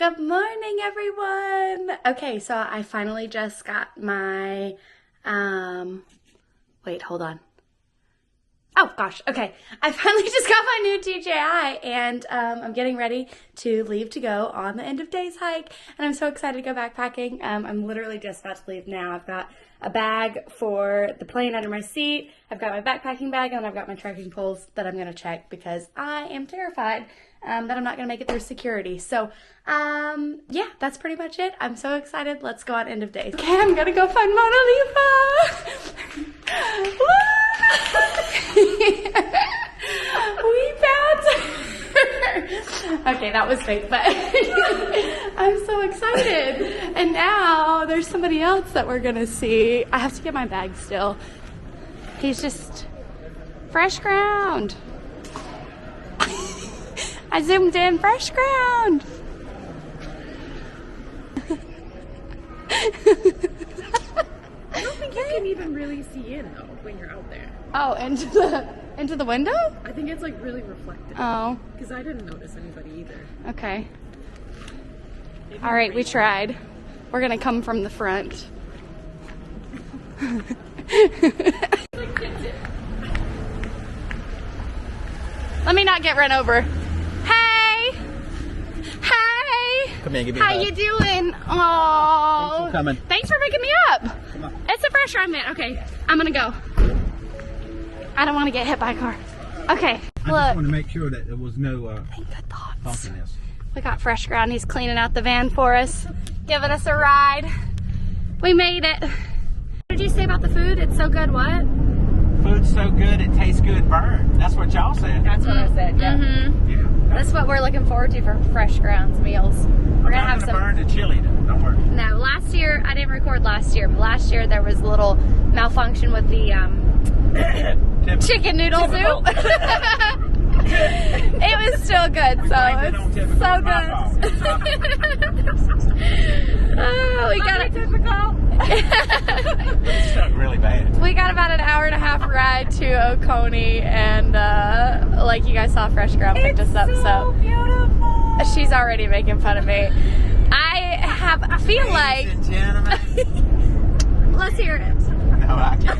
Good morning, everyone. Okay, so I finally just got my, wait, hold on. Oh gosh, okay. I finally just got my new DJI and I'm getting ready to leave to go on the end of days hike, and I'm so excited to go backpacking. I'm literally just about to leave now. I've got a bag for the plane under my seat. I've got my backpacking bag, and I've got my trekking poles that I'm gonna check because I am terrified that I'm not gonna make it through security. So yeah, that's pretty much it. I'm so excited. Let's go on end of days. Okay, I'm gonna go find Mona Lisa. We found her. Okay, that was fake, but I'm so excited. And now there's somebody else that we're gonna see. I have to get my bag still. He's just fresh ground. I zoomed in, fresh ground. I don't think you can even really see in though when you're out there. Oh, into the window? I think it's like really reflective. Oh. Because I didn't notice anybody either. Okay. All right, we tried. We're gonna come from the front. Let me not get run over. Hey! Hey! Come here, give me a How hug. you doing? Oh, Thanks for coming. Thanks for picking me up. Come on. It's a fresh run, man. Okay, I'm gonna go. I don't want to get hit by a car. Okay, I just look. want to make sure that there was no Think good thoughts. bumpiness. We got fresh ground. He's cleaning out the van for us, giving us a ride. We made it. What did you say about the food? It's so good. What? Food's so good, it tastes good burn. That's what y'all said. That's what I said, yeah. Mm-hmm. Yeah. That's what we're looking forward to for fresh grounds meals. We're gonna have some. burn the chili though. Don't worry. No, last year I didn't record last year, but last year there was a little malfunction with the chicken noodle soup. It was still good, so it's so good. Oh, we got it. It stuck really bad. We got about an hour and a half ride to Oconee, and like you guys saw, Fresh Ground picked us up. So beautiful. she's already making fun of me. I feel like. Ladies and gentlemen. Let's hear it. No, I can't.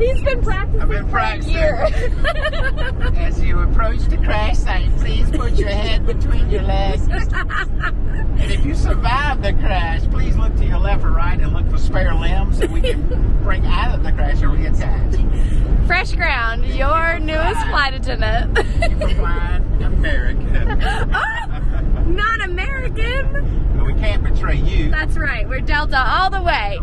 He's been practicing. I've been for a practicing. year. As you approach the crash site, please put your head between your legs. And if you survive the crash, please look to your left or right and look for spare limbs that we can bring out of the crash or reattach. Fresh Ground, your newest flight attendant. Keep a flying American. Oh, not American. But we can't betray you. That's right. We're Delta all the way.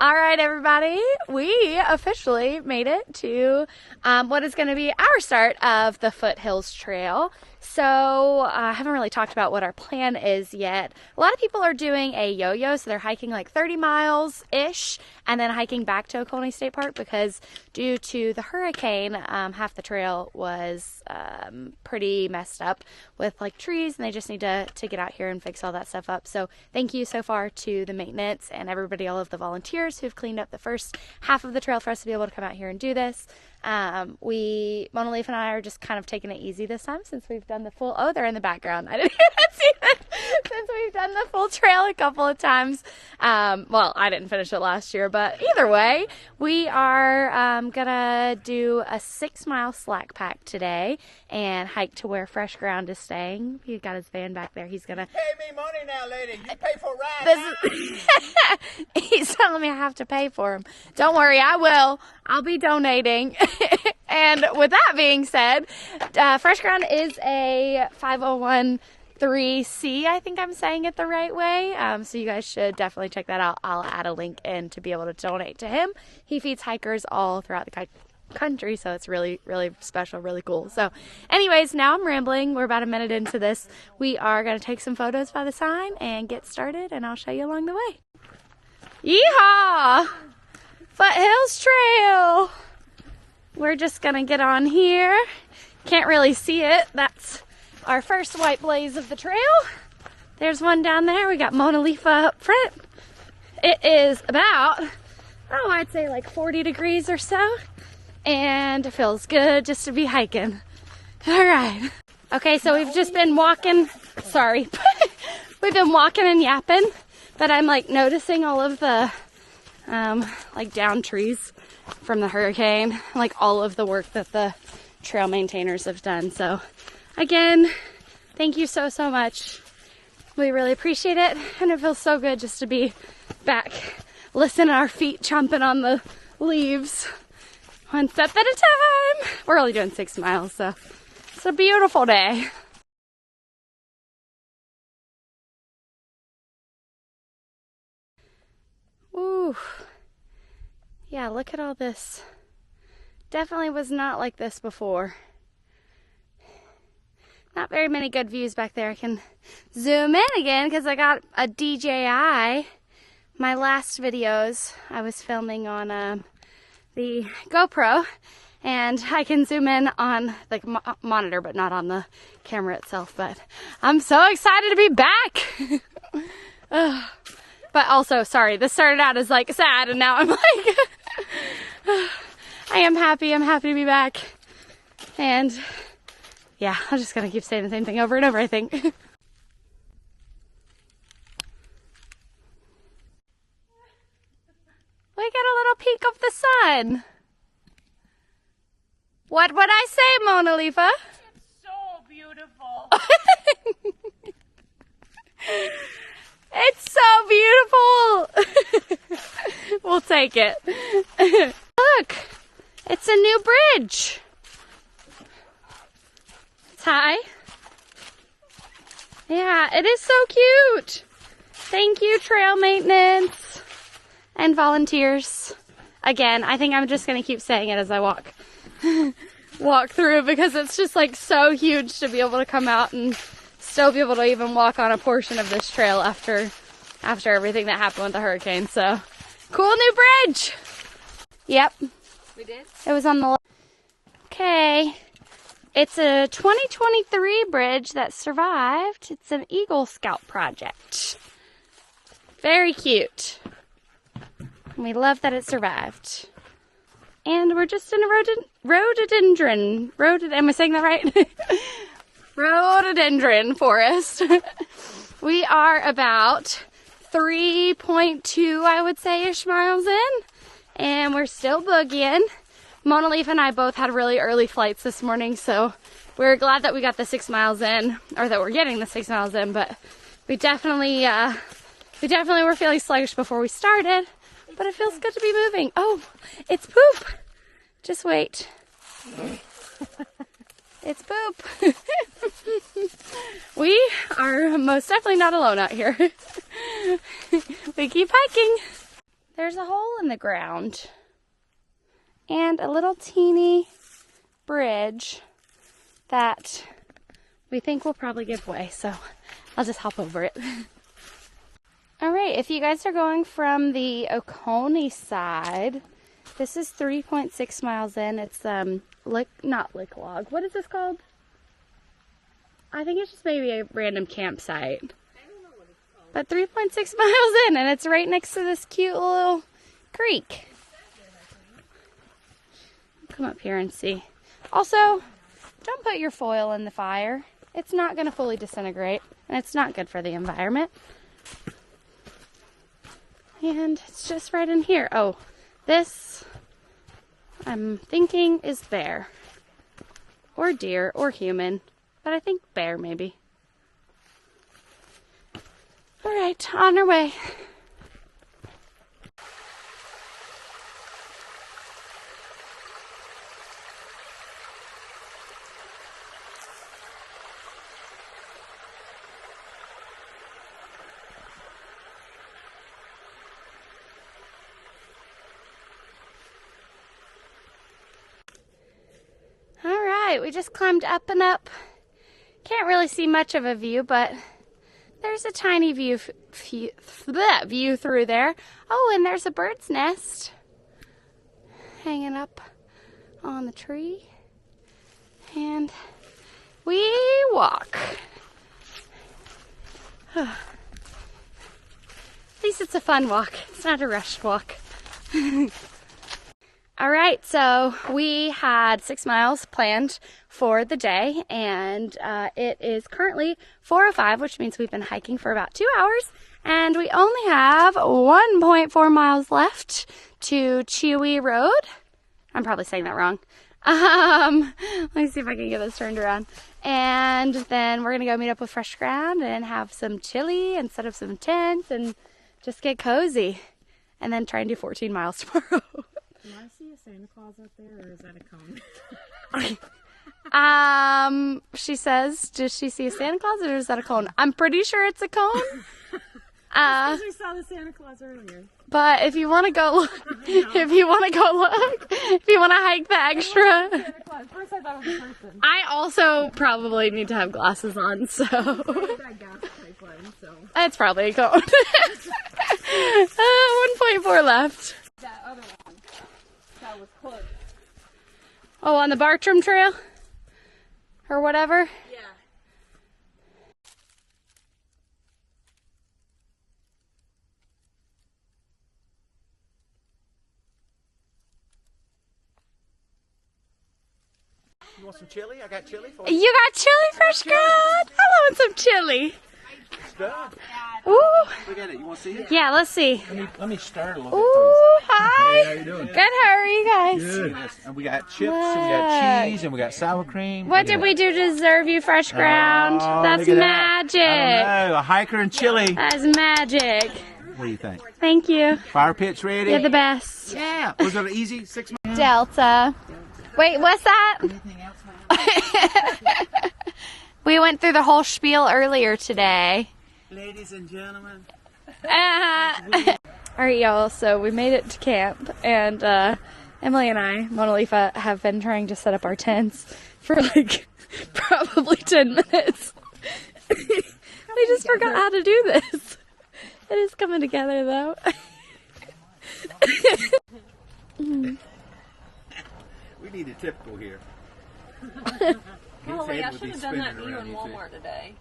All right, everybody, we officially made it to what is going to be our start of the Foothills Trail. So I haven't really talked about what our plan is yet. A lot of people are doing a yo-yo, so they're hiking like 30 miles-ish and then hiking back to Oconee State Park because due to the hurricane, half the trail was pretty messed up with like trees, and they just need to get out here and fix all that stuff up. So thank you so far to the maintenance and everybody, all of the volunteers who've cleaned up the first half of the trail for us to be able to come out here and do this. Mona Leaf and I are just kind of taking it easy this time since we've done the full, oh, they're in the background. I didn't even see that. Since we've done the full trail a couple of times. Well, I didn't finish it last year, but either way, we are gonna do a 6-mile slack pack today and hike to where Fresh Ground is staying. He got his van back there. He's gonna Pay me money now, lady. You pay for a ride. He's telling me I have to pay for him. Don't worry, I will. I'll be donating. And with that being said, Fresh Ground is a 501(c), I think I'm saying it the right way. So you guys should definitely check that out. I'll add a link in to be able to donate to him. He feeds hikers all throughout the country, so it's really, really special, really cool. So anyways, now I'm rambling. We're about a minute into this. We are going to take some photos by the sign and get started, and I'll show you along the way. Yeehaw! Foothills Trail! We're just gonna get on here. Can't really see it. That's our first white blaze of the trail. There's one down there. We got Mona Lisa up front. It is about, oh, I'd say like 40 degrees or so. And it feels good just to be hiking. All right. Okay, so we've just been walking, sorry, we've been walking and yapping, but I'm like noticing all of the like down trees from the hurricane, like all of the work that the trail maintainers have done. So again, thank you so much. We really appreciate it, and it feels so good just to be back, listen to our feet chomping on the leaves, one step at a time. We're only doing 6 miles, so it's a beautiful day. Ooh. Yeah, look at all this. Definitely was not like this before. Not very many good views back there. I can zoom in again because I got a DJI. My last videos I was filming on the GoPro, and I can zoom in on the monitor but not on the camera itself. But I'm so excited to be back. But also, sorry, this started out as like sad, and now I'm like I am happy to be back. And yeah, I'm just gonna keep saying the same thing over and over, I think. We got a little peek of the sun. What would I say, Mona Lisa? It's so beautiful. It's so beautiful. We'll take it. Look, it's a new bridge. It's high. Yeah, it is so cute. Thank you, trail maintenance and volunteers. Again, I think I'm just gonna keep saying it as I walk through, because it's just like so huge to be able to come out and still be able to even walk on a portion of this trail after everything that happened with the hurricane. So cool new bridge. Yep. We did? It was on the left. Okay. It's a 2023 bridge that survived. It's an Eagle Scout project. Very cute. And we love that it survived. And we're just in a rhododendron. Am I saying that right? Rhododendron forest. We are about 3.2, I would say, ish miles in. And we're still boogieing. Mona Leaf and I both had really early flights this morning, so we're glad that we got the 6 miles in, or that we're getting the 6 miles in, but we definitely were feeling sluggish before we started, but it feels good to be moving. Oh, it's poop. Just wait. It's poop. We are most definitely not alone out here. We keep hiking. There's a hole in the ground and a little teeny bridge that we think will probably give way, so I'll just hop over it. All right, if you guys are going from the Oconee side, this is 3.6 miles in. It's not Lick Log. What is this called? I think it's just maybe a random campsite. I don't know what it's called. But 3.6 miles in, and it's right next to this cute little creek. Come up here and see. Also, don't put your foil in the fire. It's not going to fully disintegrate, and it's not good for the environment. And it's just right in here. Oh, this, I'm thinking, is bear. Or deer, or human. But I think bear, maybe. Alright, on our way. We just climbed up and up. Can't really see much of a view, but there's a tiny view through there. Oh, and there's a bird's nest hanging up on the tree. And we walk. At least it's a fun walk. It's not a rushed walk. All right, so we had 6 miles planned for the day, and it is currently 4:05, which means we've been hiking for about 2 hours, and we only have 1.4 miles left to Chewy Road. I'm probably saying that wrong. Let me see if I can get this turned around. And then we're gonna go meet up with Fresh Ground and have some chili and set up some tents and just get cozy, and then try and do 14 miles tomorrow. Do I see a Santa Claus up there, or is that a cone? She says, does she see a Santa Claus or is that a cone? I'm pretty sure it's a cone. Because we saw the Santa Claus earlier. But if you want to go look, if you want to hike the extra. First I thought it was a person. I also probably need to have glasses on, so. It's probably a cone. 1.4 left. That other one, that was close. Oh, on the Bartram Trail? Or whatever? Yeah. You want some chili? I got chili for you. You got chili, Fresh Ground? I want some chili. Good. Ooh. Look at it. You want to see it? Yeah, let's see. Let me stir it a little bit. Ooh, hi. Hey, how you doing? Good, how are you guys? Good. And we got chips, and we got cheese, and we got sour cream. What did we do to deserve you, Fresh Ground? Oh, That's look at magic. That. I don't know. A hiker and chili. That's magic. What do you think? Thank you. Fire pit's ready? You're the best. Yeah. Was it an easy 6 months? Delta. Wait, what's that? Anything else? We went through the whole spiel earlier today. Ladies and gentlemen. Alright, y'all, so we made it to camp, and Emily and I, Mona Lisa, have been trying to set up our tents for like probably 10 minutes. We just forgot how to do this. It is coming together though. We need a typical here. Oh wait, I should have done that to you in Walmart today.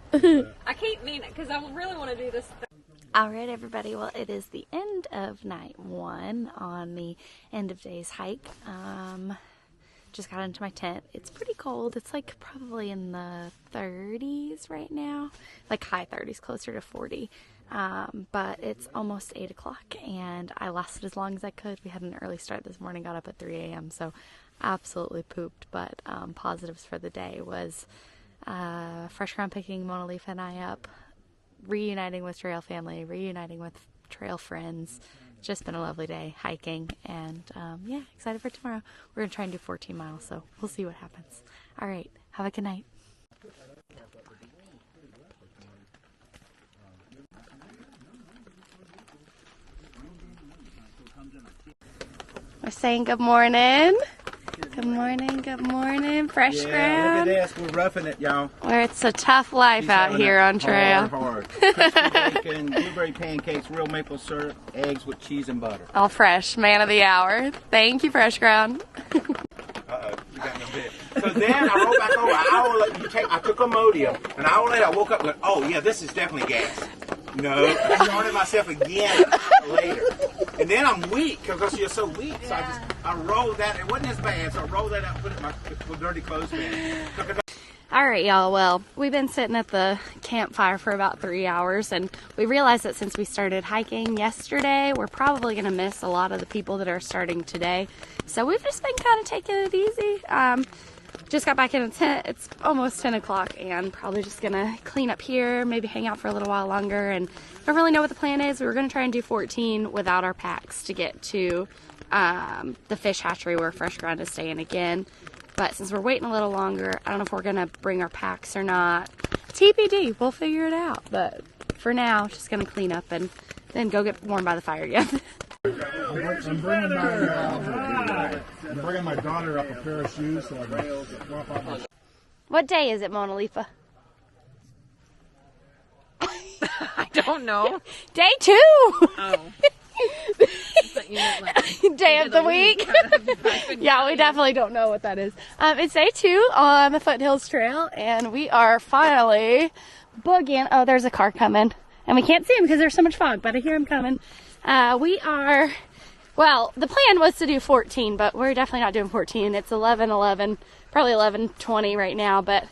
I keep meaning, because I really want to do this. Alright everybody, well it is the end of night 1 on the end of day's hike. Just got into my tent. It's pretty cold. It's like probably in the 30s right now. Like high 30s, closer to 40. But it's almost 8 o'clock and I lasted as long as I could. We had an early start this morning, got up at 3 a.m. so absolutely pooped, but positives for the day was Fresh Ground picking Mona Lisa and I up, reuniting with trail family, reuniting with trail friends. Just been a lovely day hiking, and yeah, excited for tomorrow. We're gonna try and do 14 miles, so we'll see what happens. All right, have a good night. We're saying good morning. Good morning, Fresh Ground. Look at this, we're roughing it, y'all. Where it's a tough life out here on trail. Hard. Crispy bacon, blueberry pancakes, real maple syrup, eggs with cheese and butter. All fresh, man of the hour. Thank you, Fresh Ground. Uh-oh, you got no bit. So then I rolled back over. I took Imodium, and an hour later I woke up and went, oh yeah, this is definitely gas. No, I started myself again later. And then I'm weak because you're so weak. So I rolled that. It wasn't as bad. So I rolled that out and put it in my dirty clothes bin. All right, y'all. Well, we've been sitting at the campfire for about 3 hours, and we realized that since we started hiking yesterday, we're probably going to miss a lot of the people that are starting today. So we've just been kind of taking it easy. Just got back in the tent. It's almost 10 o'clock, and probably just going to clean up here, maybe hang out for a little while longer, and don't really know what the plan is. We were going to try and do 14 without our packs to get to the fish hatchery where Fresh Ground is staying again. But since we're waiting a little longer, I don't know if we're going to bring our packs or not. TBD, we'll figure it out. But for now, just going to clean up and then go get warm by the fire again. I'm bringing my daughter up a pair of shoes so I can swap out my. What day is it, Mona Lisa? I don't know. Day 2! Oh. Day of the week. Yeah, we definitely don't know what that is. It's day 2 on the Foothills Trail, and we are finally boogieing. Oh, there's a car coming, and we can't see him because there's so much fog, but I hear him coming. Well, the plan was to do 14, but we're definitely not doing 14. It's 11:11 probably 11:20 right now, but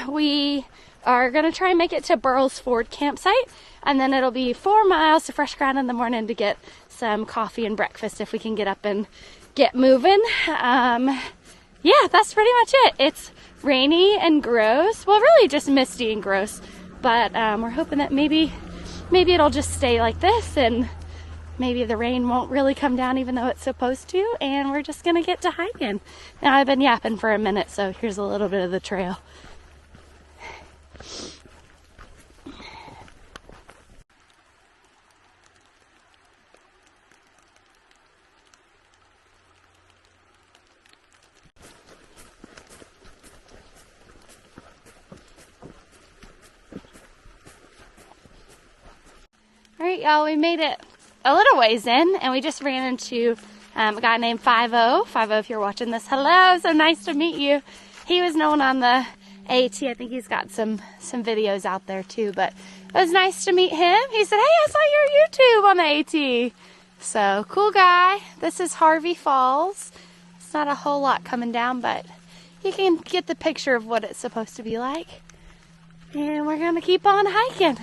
we are gonna try and make it to Burrell's Ford campsite, and then it'll be 4 miles to Fresh Ground in the morning to get some coffee and breakfast if we can get up and get moving. Yeah, that's pretty much it. It's rainy and gross. Well, really just misty and gross, but we're hoping that maybe it'll just stay like this, and maybe the rain won't really come down even though it's supposed to, and we're just gonna get to hiking. Now, I've been yapping for a minute, so here's a little bit of the trail. All right, y'all, we made it a little ways in, and we just ran into a guy named 50. 50, if you're watching this, hello, so nice to meet you. He was known on the AT. I think he's got some videos out there too, but it was nice to meet him. He said, hey, I saw your YouTube on the AT. So, cool guy. This is Harvey Falls. It's not a whole lot coming down, but you can get the picture of what it's supposed to be like. And we're gonna keep on hiking.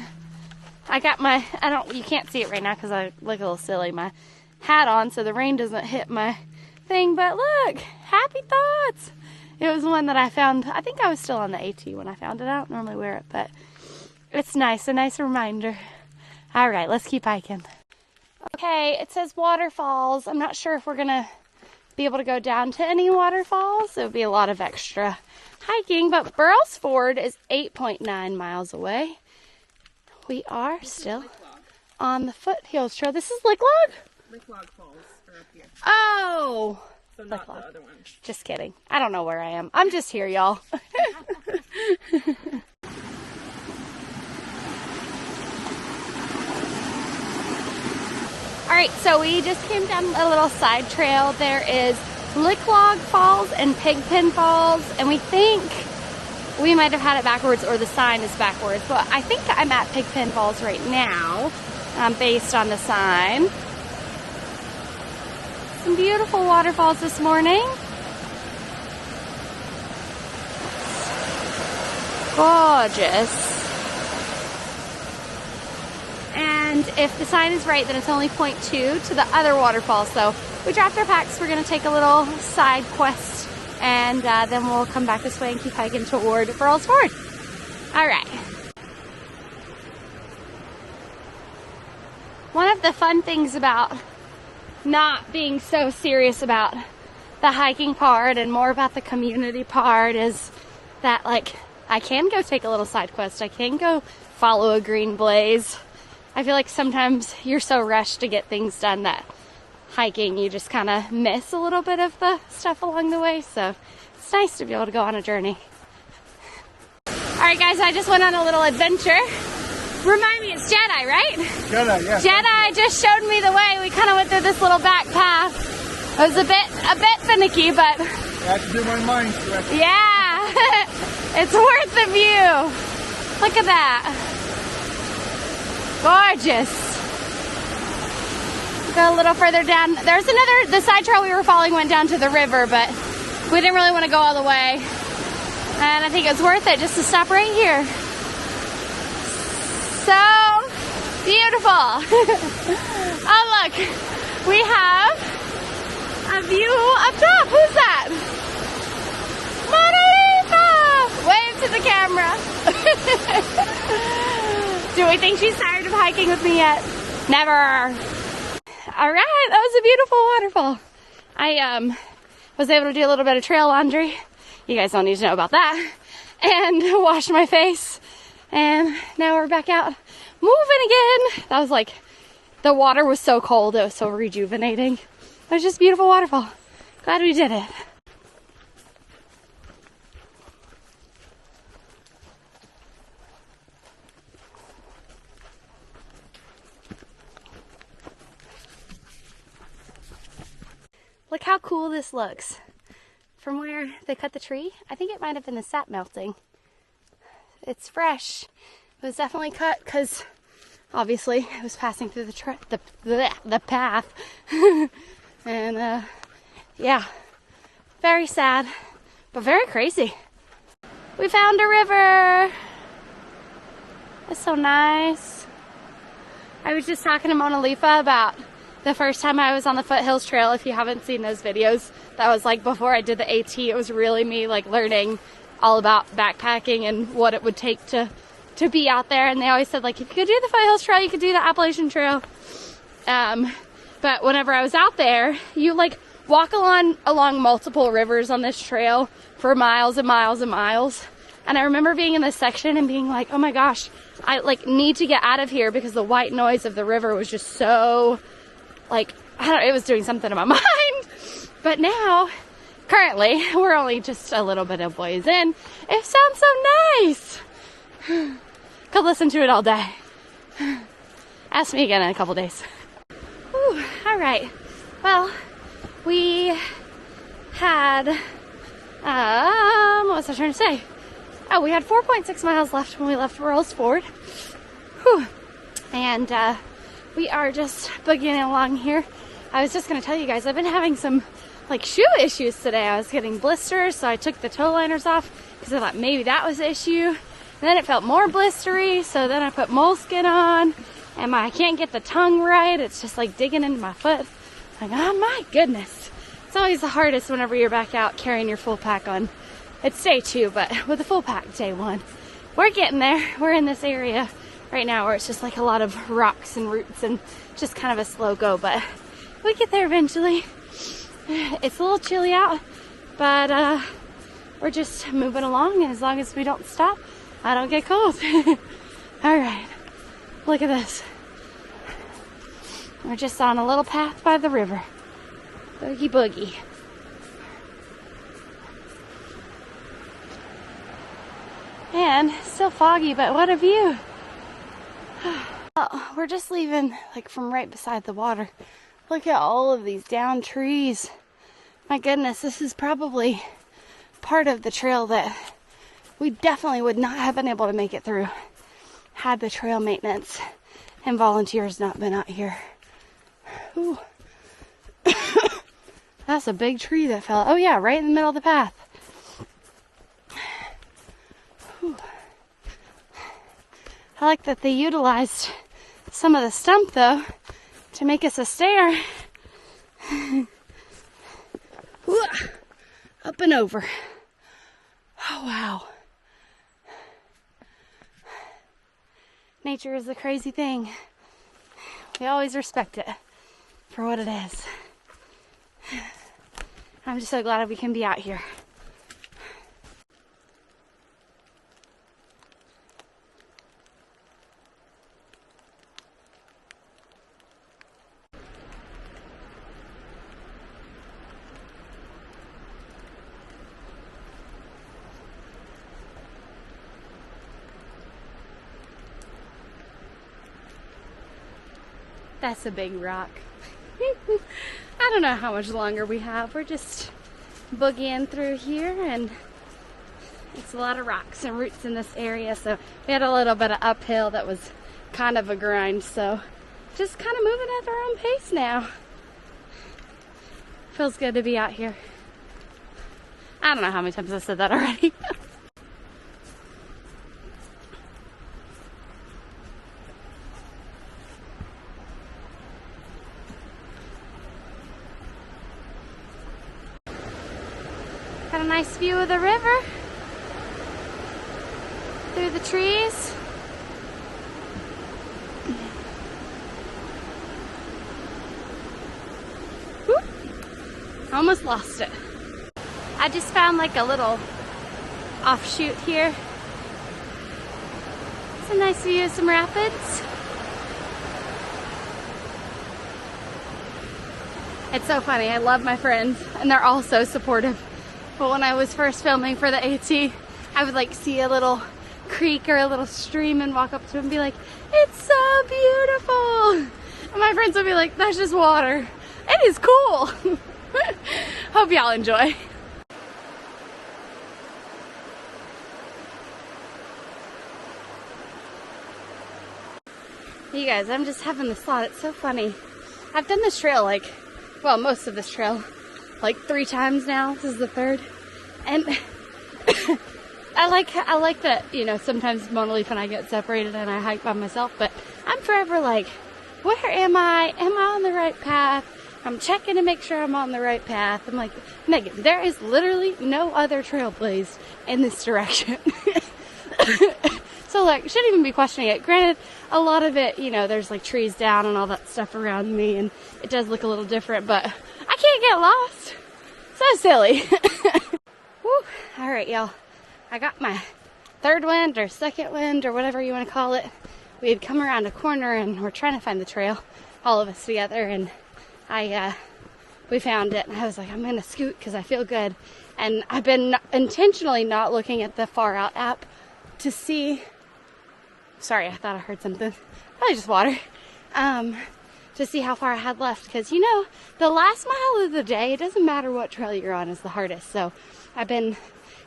I got my, you can't see it right now because I look a little silly, my hat on so the rain doesn't hit my thing, but look, happy thoughts. It was one that I found, I think I was still on the AT when I found it. I don't normally wear it, but it's nice, a nice reminder. All right, let's keep hiking. Okay, it says waterfalls. I'm not sure if we're gonna be able to go down to any waterfalls. It would be a lot of extra hiking, but Burrell's Ford is 8.9 miles away. We are still on the Foothills Trail. This is Licklog? Licklog Falls are up here. Oh! So not the other one. Just kidding. I don't know where I am. I'm just here, y'all. Alright, so we just came down a little side trail. There is Licklog Falls and Pigpen Falls, and we think we might have had it backwards, or the sign is backwards, but I think I'm at Pigpen Falls right now, based on the sign. Some beautiful waterfalls this morning. Gorgeous. And if the sign is right, then it's only 0.2 to the other waterfall. So we dropped our packs. We're going to take a little side quest, and then we'll come back this way and keep hiking toward Burrell's Ford. All right. One of the fun things about not being so serious about the hiking part and more about the community part is that, like, I can go take a little side quest. I can go follow a green blaze. I feel like sometimes you're so rushed to get things done that hiking, you just kind of miss a little bit of the stuff along the way. So it's nice to be able to go on a journey. All right, guys, I just went on a little adventure. Remind me, it's Jedi, right? Jedi, yeah. Jedi just showed me the way. We kind of went through this little back path. It was a bit finicky, but I have to do my mind stretch. yeah, it's worth the view. Look at that. Gorgeous. Go a little further down. There's the side trail we were following went down to the river, but we didn't really want to go all the way. And I think it's worth it just to stop right here. So beautiful. Oh, look, we have a view up top. Who's that? Mona Lisa! Wave to the camera. Do we think she's tired of hiking with me yet? Never. All right, that was a beautiful waterfall. I was able to do a little bit of trail laundry. You guys don't need to know about that. And wash my face. And now we're back out moving again. That was like, the water was so cold. It was so rejuvenating. It was just a beautiful waterfall. Glad we did it. Look how cool this looks. From where they cut the tree, I think it might have been the sap melting. It's fresh. It was definitely cut because obviously it was passing through the path. And yeah, very sad. but very crazy. We found a river. It's so nice. I was just talking to Mona Lisa about the first time I was on the Foothills Trail. If you haven't seen those videos, that was like before I did the AT. It was really me like learning all about backpacking and what it would take to be out there. And they always said like, if you could do the Foothills Trail, you could do the Appalachian Trail. But whenever I was out there, you like walk along multiple rivers on this trail for miles and miles and miles. And I remember being in this section and being like, oh my gosh, I like need to get out of here because the white noise of the river was just so like, I don't know, it was doing something to my mind. But now, currently, we're only just a little bit of ways in. It sounds so nice. Could listen to it all day. Ask me again in a couple days. Whew, all right. Well, we had, what was I trying to say? Oh, we had 4.6 miles left when we left Burrell's Ford. Whew. And we are just boogieing along here. I was just going to tell you guys, I've been having some like shoe issues today. I was getting blisters, so I took the toe liners off because I thought maybe that was the issue. And then it felt more blistery, so then I put moleskin on, and I can't get the tongue right. It's just like digging into my foot. Like, oh my goodness. It's always the hardest whenever you're back out carrying your full pack on. It's day 2, but with a full pack, day 1. We're getting there. We're in this area right now where it's just like a lot of rocks and roots and just kind of a slow go, but we get there eventually. It's a little chilly out, but we're just moving along, and as long as we don't stop, I don't get cold. All right, look at this. We're just on a little path by the river. Boogie boogie. And still foggy, but what a view. Oh, we're just leaving like from right beside the water. Look at all of these down trees. My goodness, this is probably part of the trail that we definitely would not have been able to make it through had the trail maintenance and volunteers not been out here. Ooh. That's a big tree that fell. Oh yeah, right in the middle of the path. Whew. I like that they utilized some of the stump though to make us a stair. Up and over. Oh wow. Nature is a crazy thing. We always respect it for what it is. I'm just so glad we can be out here. That's a big rock. I don't know how much longer we have. We're just boogieing through here, and it's a lot of rocks and roots in this area, so we had a little bit of uphill that was kind of a grind, so just kind of moving at our own pace now. Feels good to be out here. I don't know how many times I said that already. Got a nice view of the river through the trees. Whoop. Almost lost it. I just found like a little offshoot here. It's a nice view of some rapids. It's so funny. I love my friends and they're all so supportive. But when I was first filming for the AT, I would like see a little creek or a little stream and walk up to it and be like, it's so beautiful. And my friends would be like, that's just water. It is cool. Hope y'all enjoy. You guys, I'm just having this thought. It's so funny. I've done this trail most of this trail like 3 times now. This is the 3rd. And I like that, you know, sometimes Mona Leaf and I get separated and I hike by myself, but I'm forever like, where am I? Am I on the right path? I'm checking to make sure I'm on the right path. I'm like, Megan, there is literally no other trail blazed in this direction. So like, shouldn't even be questioning it. Granted, a lot of it, you know, there's like trees down and all that stuff around me, and it does look a little different, but I can't get lost. So silly. Woo. All right, y'all. I got my third wind or second wind or whatever you want to call it. We had come around a corner and we're trying to find the trail, all of us together, and we found it, and I was like, I'm gonna scoot because I feel good. And I've been intentionally not looking at the Far Out app to see. Sorry, I thought I heard something. Probably just water. To see how far I had left, because you know, the last mile of the day, it doesn't matter what trail you're on, is the hardest. So I've been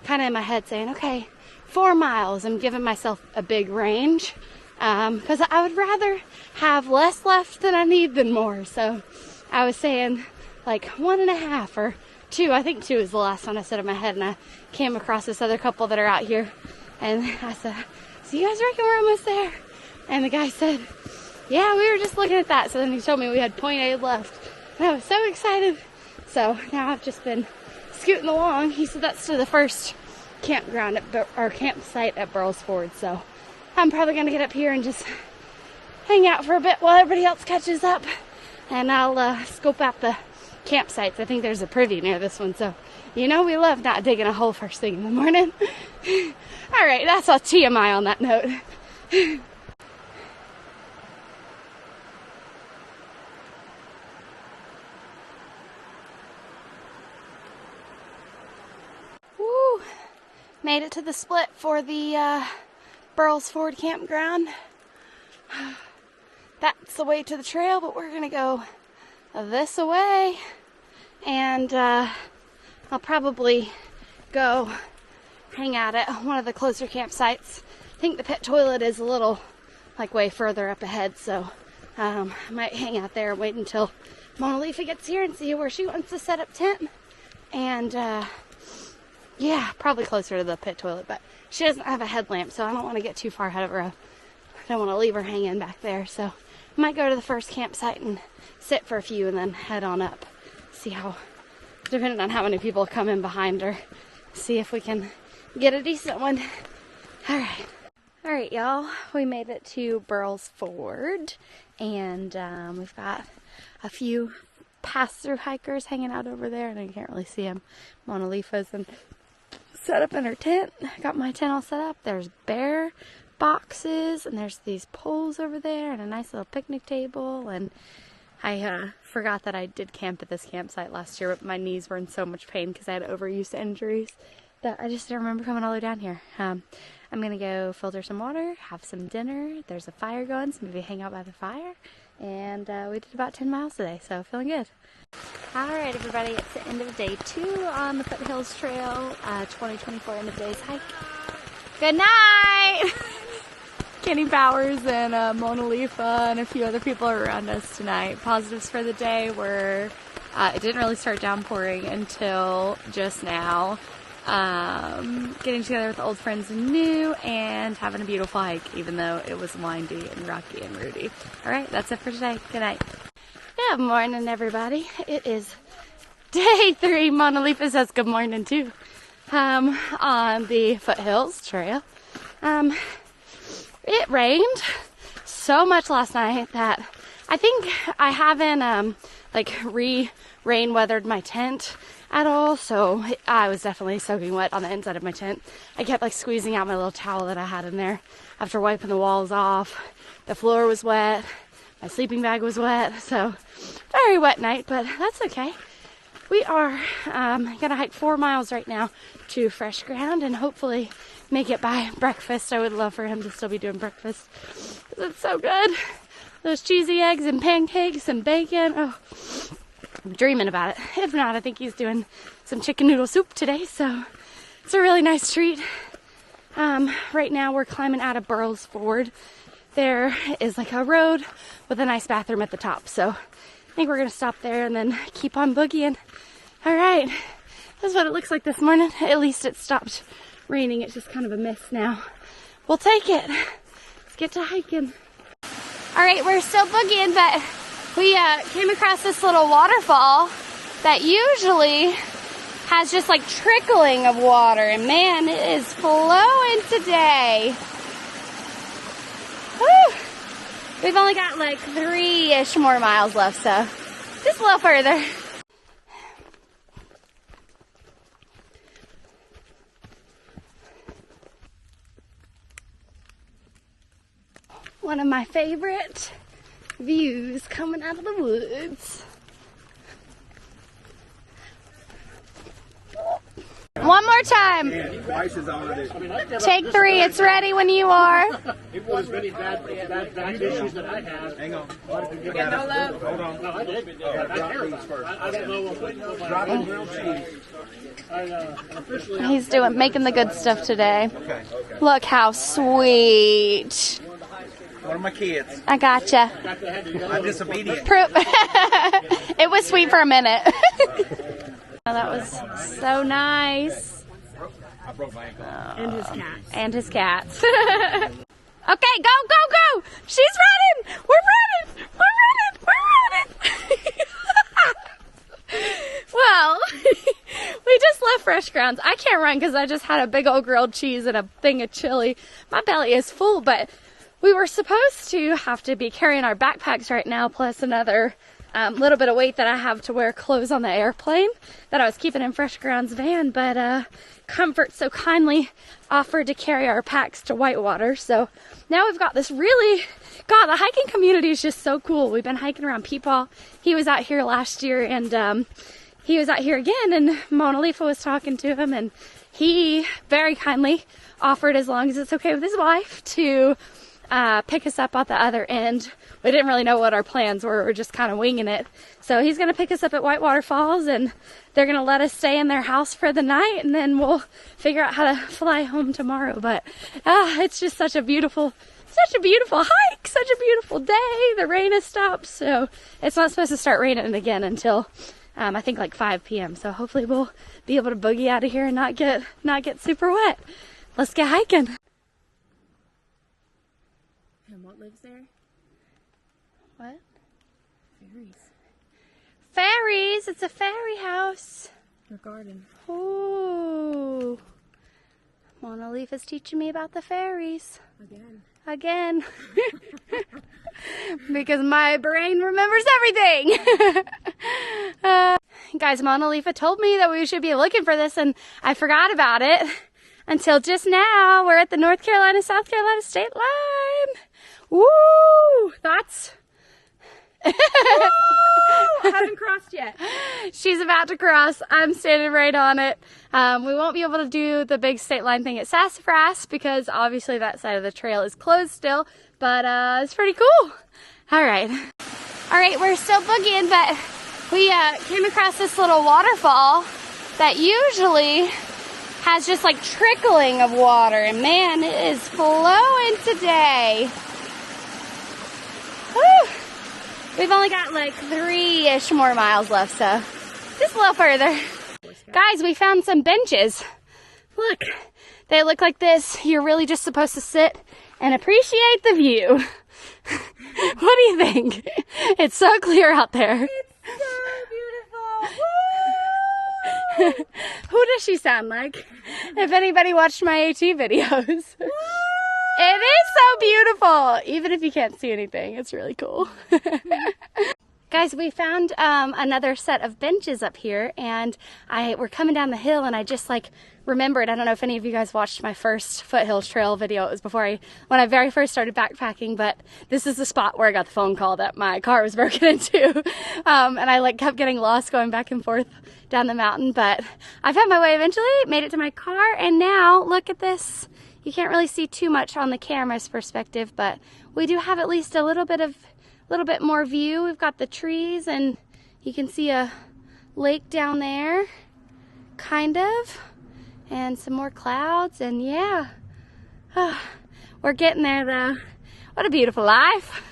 kind of in my head saying, okay, 4 miles. I'm giving myself a big range, because I would rather have less left than I need than more. So I was saying like 1.5 or 2. I think 2 is the last one I said in my head, and I came across this other couple that are out here, and I said, so you guys reckon we're almost there? And the guy said, yeah, we were just looking at that. So then he told me we had 0.8 left, and I was so excited. So now I've just been scooting along. He said that's to the first campground or campsite at Burrell's Ford. So I'm probably gonna get up here and just hang out for a bit while everybody else catches up, and I'll scope out the campsites. I think there's a privy near this one, so you know we love not digging a hole first thing in the morning. All right, that's all TMI on that note. Woo! Made it to the split for the Burrell's Ford campground. That's the way to the trail, but we're gonna go this way, and I'll probably go hang out at one of the closer campsites. I think the pit toilet is a little like way further up ahead, so I might hang out there and wait until Mona Leaf gets here and see where she wants to set up tent. And yeah, probably closer to the pit toilet, but she doesn't have a headlamp, so I don't want to get too far ahead of her. I don't want to leave her hanging back there, so I might go to the first campsite and sit for a few and then head on up. See how, depending on how many people come in behind her, see if we can get a decent one. All right, y'all. We made it to Burrell's Ford, and we've got a few pass-through hikers hanging out over there, and I can't really see them. Mona Leafa's and set up in her tent. Got my tent all set up. There's bear boxes, and there's these poles over there, and a nice little picnic table. And I forgot that I did camp at this campsite last year, but my knees were in so much pain because I had overuse injuries that I just didn't remember coming all the way down here. I'm gonna go filter some water, have some dinner. There's a fire going, so maybe hang out by the fire. And we did about 10 miles today, so feeling good. All right, everybody, it's the end of day 2 on the Foothills Trail, 2024 end of days hike. Good night! Kenny Powers and Mona Leaf and a few other people are around us tonight. Positives for the day were it didn't really start downpouring until just now. Getting together with old friends and new, and having a beautiful hike, even though it was windy and rocky and rooty. All right, that's it for today. Good night. Good morning, everybody. It is day 3. Mona Leaf says good morning too. On the Foothills Trail. It rained so much last night that I think I haven't rain weathered my tent at all, so I was definitely soaking wet on the inside of my tent. I kept squeezing out my little towel that I had in there after wiping the walls off. The floor was wet, my sleeping bag was wet, so very wet night, but that's okay. We are gonna hike 4 miles right now to fresh ground and hopefully make it by breakfast. I would love for him to still be doing breakfast because it's so good. Those cheesy eggs and pancakes and bacon. Oh, I'm dreaming about it. If not, I think he's doing some chicken noodle soup today, so it's a really nice treat. Right now we're climbing out of Burrell's Ford. There is a road with a nice bathroom at the top, so I think we're gonna stop there and then keep on boogieing. All right, That's what it looks like this morning. At least it stopped raining. It's just kind of a mist now. We'll take it. Let's get to hiking. All right, we're still boogieing, but we came across this little waterfall that usually has just like trickling of water, and man, it is flowing today. Woo! We've only got like 3-ish more miles left, so just a little further. One of my favorite views coming out of the woods. One more time. Take 3. It's ready when you are. It was many bad issues that I have. Hang on. Hold on. No, I did. I don't know. Dropping grilled cheese. He's making the good stuff today. Look how sweet. One of my kids. I gotcha. I'm disobedient. It was sweet for a minute. Oh, that was so nice. I broke my ankle. And his cats. And his cats. Okay, go, go, go! She's running! We're running! We're running! We're running! Well, we just left Fresh Grounds. I can't run because I just had a big old grilled cheese and a thing of chili. My belly is full, but we were supposed to have to be carrying our backpacks right now, plus another little bit of weight that I have to wear clothes on the airplane that I was keeping in Fresh Grounds van, but Comfort so kindly offered to carry our packs to Whitewater. So now we've got this really, God, the hiking community is just so cool. We've been hiking around Peepaw. He was out here last year, and he was out here again, and Mona Lisa was talking to him, and he very kindly offered, as long as it's okay with his wife, to pick us up at the other end. We didn't really know what our plans were. We're just kind of winging it. So he's going to pick us up at Whitewater Falls, and they're going to let us stay in their house for the night, and then we'll figure out how to fly home tomorrow. But it's just such a beautiful hike, such a beautiful day. The rain has stopped, so it's not supposed to start raining again until I think like 5 p.m. So hopefully we'll be able to boogie out of here and not get super wet. Let's get hiking. And what lives there? What? Fairies. Fairies! It's a fairy house. Your garden. Ooh. Mona Lisa's teaching me about the fairies. Again. Because my brain remembers everything. Guys, Mona Lisa told me that we should be looking for this, and I forgot about it until just now. We're at the North Carolina-South Carolina state line. Woo! Thoughts? I haven't crossed yet. She's about to cross. I'm standing right on it. We won't be able to do the big state line thing at Sassafras because obviously that side of the trail is closed still, but it's pretty cool. All right, we're still boogieing, but we came across this little waterfall that usually has just like trickling of water, and man, it is flowing today. Woo! We've only got like 3-ish more miles left, so just a little further. Guys, we found some benches. Look, they look like this. You're really just supposed to sit and appreciate the view. What do you think? It's so clear out there. It's so beautiful. Who does she sound like? If anybody watched my AT videos. It is so beautiful, even if you can't see anything. It's really cool. Guys, we found another set of benches up here, and we're coming down the hill, and I just like remembered. I don't know if any of you guys watched my first Foothills Trail video. It was before when I very first started backpacking, but this is the spot where I got the phone call that my car was broken into, and I like kept getting lost going back and forth down the mountain. But I found my way eventually, made it to my car, and now look at this. You can't really see too much on the camera's perspective, but we do have at least a little bit more view. We've got the trees, and you can see a lake down there, kind of, and some more clouds, and yeah. We're getting there though. What a beautiful life.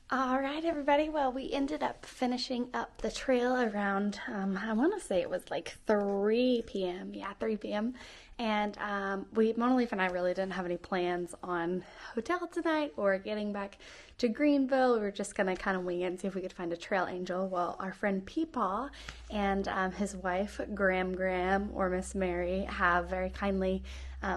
All right, everybody. Well, we ended up finishing up the trail around, I want to say it was like 3 p.m. Yeah, 3 p.m. And Mona Leaf and I really didn't have any plans on hotel tonight or getting back to Greenville. We were just going to kind of wing it and see if we could find a trail angel. Well, our friend Peepaw and his wife, Graham, or Miss Mary, have very kindly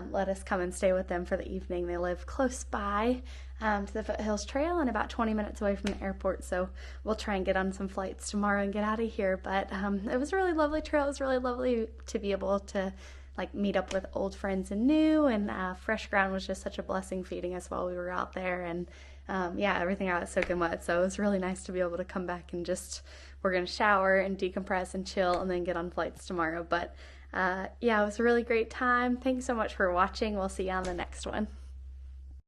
let us come and stay with them for the evening. They live close by to the Foothills Trail and about 20 minutes away from the airport, so we'll try and get on some flights tomorrow and get out of here. But it was a really lovely trail. It was really lovely to be able to like meet up with old friends and new, and fresh ground was just such a blessing feeding us while we were out there. And yeah, everything out was soaking wet, so it was really nice to be able to come back and just, we're gonna shower and decompress and chill and then get on flights tomorrow. But yeah, it was a really great time. Thanks so much for watching. We'll see you on the next one.